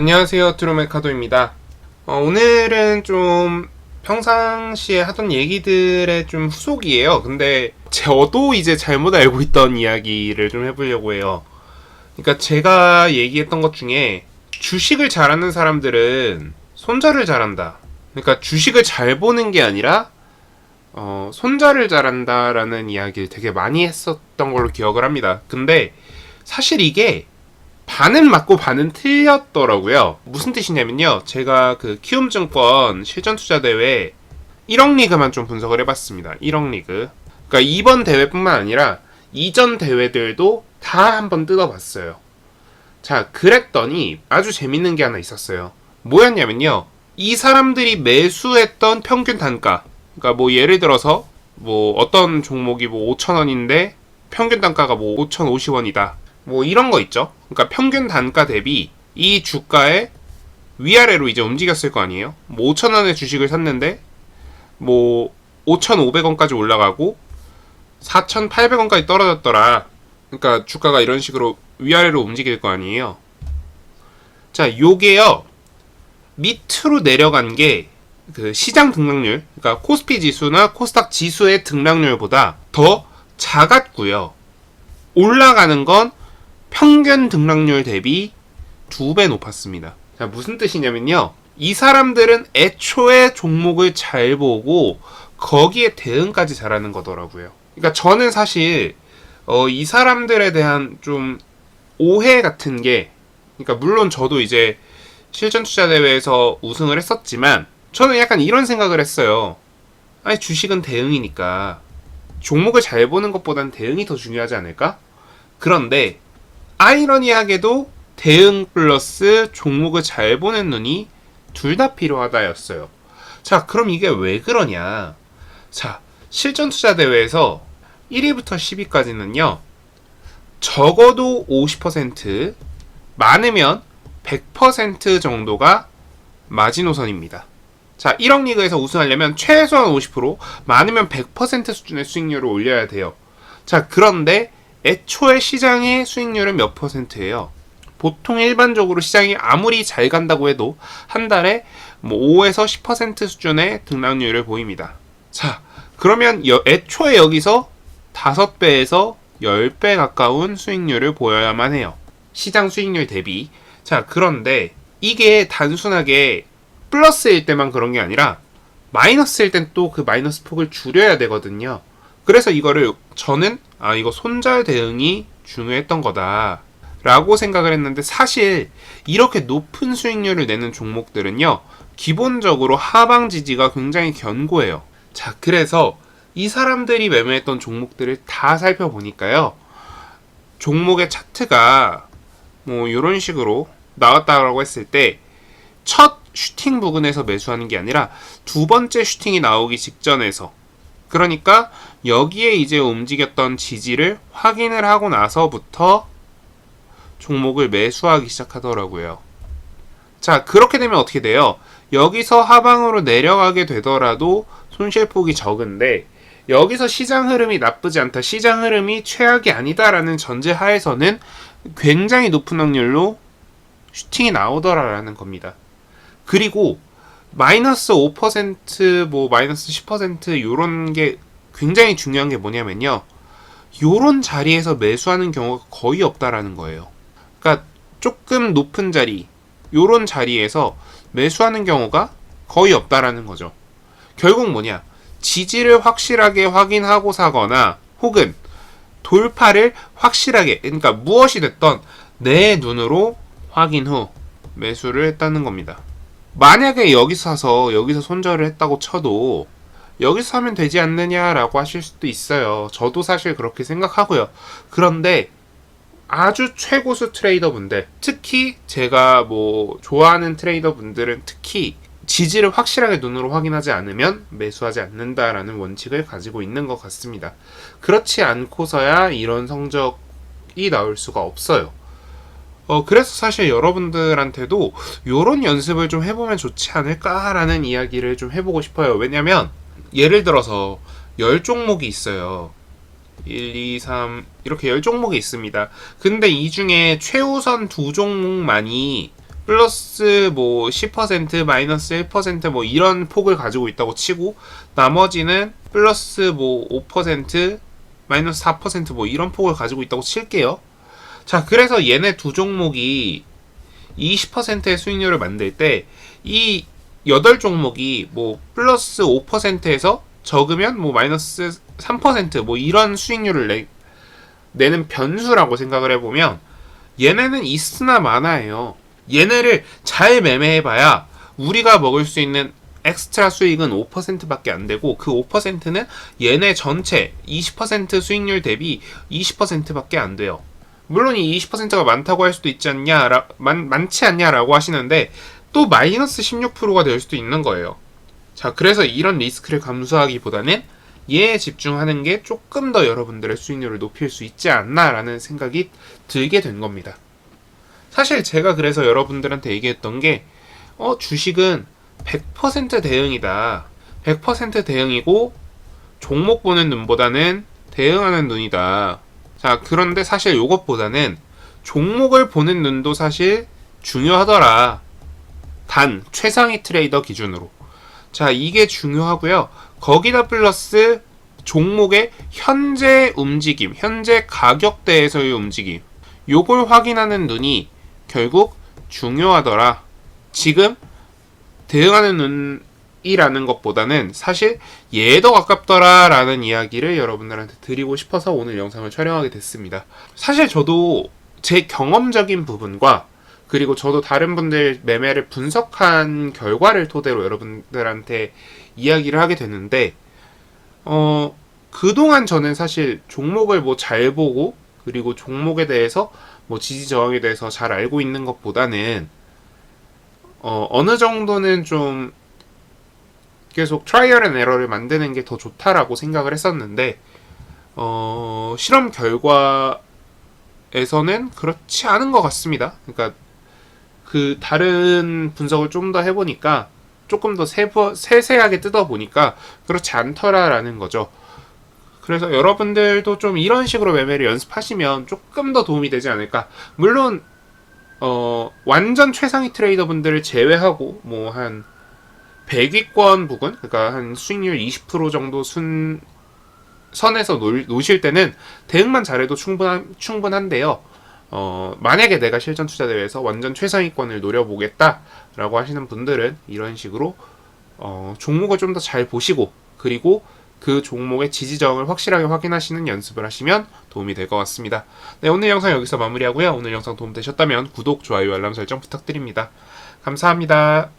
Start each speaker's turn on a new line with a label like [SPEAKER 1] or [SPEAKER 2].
[SPEAKER 1] 안녕하세요, 트루메카도입니다. 오늘은 좀 평상시에 하던 얘기들의 좀 후속이에요. 근데 저도 이제 잘못 알고 있던 이야기를 좀 해보려고 해요. 그러니까 제가 얘기했던 것 중에 주식을 잘하는 사람들은 손절을 잘한다. 그러니까 주식을 잘 보는 게 아니라 손절을 잘한다라는 이야기를 되게 많이 했었던 걸로 기억을 합니다. 근데 사실 이게 반은 맞고 반은 틀렸더라고요. 무슨 뜻이냐면요. 제가 그 키움증권 실전투자대회 1억 리그만 좀 분석을 해봤습니다. 1억 리그. 그러니까 이번 대회뿐만 아니라 이전 대회들도 다 한번 뜯어봤어요. 자, 그랬더니 아주 재밌는 게 하나 있었어요. 뭐였냐면요. 이 사람들이 매수했던 평균 단가. 그러니까 뭐 예를 들어서 뭐 어떤 종목이 뭐 5,000원인데 평균 단가가 뭐 5,050원이다. 뭐 이런 거 있죠. 그러니까 평균 단가 대비 이 주가의 위아래로 이제 움직였을 거 아니에요. 뭐 5,000원의 주식을 샀는데 뭐 5,500원까지 올라가고 4,800원까지 떨어졌더라. 그러니까 주가가 이런 식으로 위아래로 움직일 거 아니에요. 자, 요게요. 밑으로 내려간 게 그 시장 등락률, 그러니까 코스피 지수나 코스닥 지수의 등락률보다 더 작았고요. 올라가는 건 평균 등락률 대비 2배 높았습니다. 자, 무슨 뜻이냐면요. 이 사람들은 애초에 종목을 잘 보고 거기에 대응까지 잘하는 거더라고요. 그러니까 저는 사실 이 사람들에 대한 좀 오해 같은 게, 그러니까 물론 저도 이제 실전투자대회에서 우승을 했었지만 저는 약간 이런 생각을 했어요. 아니, 주식은 대응이니까 종목을 잘 보는 것보다는 대응이 더 중요하지 않을까? 그런데 아이러니하게도 대응 플러스 종목을 잘 보는 눈이 둘 다 필요하다였어요. 자, 그럼 이게 왜 그러냐? 자, 실전투자대회에서 1위부터 10위까지는요. 적어도 50%, 많으면 100% 정도가 마지노선입니다. 자, 1억 리그에서 우승하려면 최소한 50%, 많으면 100% 수준의 수익률을 올려야 돼요. 자, 그런데 애초에 시장의 수익률은 몇 %예요? 보통 일반적으로 시장이 아무리 잘 간다고 해도 한 달에 뭐 5에서 10% 수준의 등락률을 보입니다. 자, 그러면 애초에 여기서 5배에서 10배 가까운 수익률을 보여야만 해요. 시장 수익률 대비. 자, 그런데 이게 단순하게 플러스일 때만 그런 게 아니라 마이너스일 땐 또 그 마이너스 폭을 줄여야 되거든요. 그래서 이거를 저는 이거 손절 대응이 중요했던 거다 라고 생각을 했는데, 사실 이렇게 높은 수익률을 내는 종목들은요, 기본적으로 하방 지지가 굉장히 견고해요. 자, 그래서 이 사람들이 매매했던 종목들을 다 살펴보니까요, 종목의 차트가 뭐 이런 식으로 나왔다라고 했을 때 첫 슈팅 부근에서 매수하는 게 아니라 두 번째 슈팅이 나오기 직전에서, 그러니까 여기에 이제 움직였던 지지를 확인을 하고 나서부터 종목을 매수하기 시작하더라고요. 자, 그렇게 되면 어떻게 돼요? 여기서 하방으로 내려가게 되더라도 손실폭이 적은데, 여기서 시장 흐름이 나쁘지 않다, 시장 흐름이 최악이 아니다라는 전제 하에서는 굉장히 높은 확률로 슈팅이 나오더라라는 겁니다. 그리고 마이너스 5%, 뭐 마이너스 10% 요런 게 굉장히 중요한 게 뭐냐면요, 요런 자리에서 매수하는 경우가 거의 없다라는 거예요. 그러니까 조금 높은 자리, 요런 자리에서 매수하는 경우가 거의 없다라는 거죠. 결국 뭐냐, 지지를 확실하게 확인하고 사거나 혹은 돌파를 확실하게, 그러니까 무엇이 됐던 내 눈으로 확인 후 매수를 했다는 겁니다. 만약에 여기서 사서 여기서 손절을 했다고 쳐도 여기서 사면 되지 않느냐라고 하실 수도 있어요. 저도 사실 그렇게 생각하고요. 그런데 아주 최고수 트레이더 분들, 특히 제가 뭐 좋아하는 트레이더 분들은 특히 지지를 확실하게 눈으로 확인하지 않으면 매수하지 않는다라는 원칙을 가지고 있는 것 같습니다. 그렇지 않고서야 이런 성적이 나올 수가 없어요. 그래서 사실 여러분들한테도 요런 연습을 좀 해보면 좋지 않을까라는 이야기를 좀 해보고 싶어요. 왜냐면 예를 들어서 10종목이 있어요. 1, 2, 3 이렇게 10종목이 있습니다. 근데 이 중에 최우선 2종목만이 플러스 뭐 10%, 마이너스 1%, 뭐 이런 폭을 가지고 있다고 치고, 나머지는 플러스 뭐 5%, 마이너스 4%뭐 이런 폭을 가지고 있다고 칠게요. 자, 그래서 얘네 두 종목이 20%의 수익률을 만들 때 이 8종목이 뭐 플러스 5%에서 적으면 뭐 마이너스 3%뭐 이런 수익률을 내는 변수라고 생각을 해보면 얘네는 있으나 마나예요. 얘네를 잘 매매해봐야 우리가 먹을 수 있는 엑스트라 수익은 5%밖에 안 되고, 그 5%는 얘네 전체 20% 수익률 대비 20%밖에 안 돼요. 물론 이 20%가 많다고 할 수도 있지 않냐, 많지 않냐라고 하시는데, 또 마이너스 16%가 될 수도 있는 거예요. 자, 그래서 이런 리스크를 감수하기보다는 얘에 집중하는 게 조금 더 여러분들의 수익률을 높일 수 있지 않나라는 생각이 들게 된 겁니다. 사실 제가 그래서 여러분들한테 얘기했던 게, 주식은 100% 대응이다. 100% 대응이고, 종목 보는 눈보다는 대응하는 눈이다. 자, 그런데 사실 이것보다는 종목을 보는 눈도 사실 중요하더라. 단, 최상위 트레이더 기준으로. 자, 이게 중요하고요. 거기다 플러스 종목의 현재 움직임, 현재 가격대에서의 움직임. 요걸 확인하는 눈이 결국 중요하더라. 지금 대응하는 눈이라는 것보다는 사실 얘에 더 가깝더라 라는 이야기를 여러분들한테 드리고 싶어서 오늘 영상을 촬영하게 됐습니다. 사실 저도 제 경험적인 부분과, 그리고 저도 다른 분들 매매를 분석한 결과를 토대로 여러분들한테 이야기를 하게 되는데, 그동안 저는 사실 종목을 뭐 잘 보고, 그리고 종목에 대해서 뭐 지지 저항에 대해서 잘 알고 있는 것보다는 어느 정도는 좀 계속 트라이얼 앤 에러를 만드는 게 더 좋다라고 생각을 했었는데, 실험 결과에서는 그렇지 않은 것 같습니다. 그러니까 그 다른 분석을 좀 더 해보니까, 조금 더 세세하게 뜯어보니까 그렇지 않더라라는 거죠. 그래서 여러분들도 좀 이런 식으로 매매를 연습하시면 조금 더 도움이 되지 않을까. 물론 완전 최상위 트레이더 분들을 제외하고 뭐 한 100위권 부근, 그러니까 한 수익률 20% 정도 선에서 놓으실 때는 대응만 잘해도 충분한데요. 만약에 내가 실전 투자 대회에서 완전 최상위권을 노려보겠다라고 하시는 분들은 이런 식으로 종목을 좀 더 잘 보시고, 그리고 그 종목의 지지 저항을 확실하게 확인하시는 연습을 하시면 도움이 될 것 같습니다. 네, 오늘 영상 여기서 마무리하고요. 오늘 영상 도움되셨다면 구독, 좋아요, 알람 설정 부탁드립니다. 감사합니다.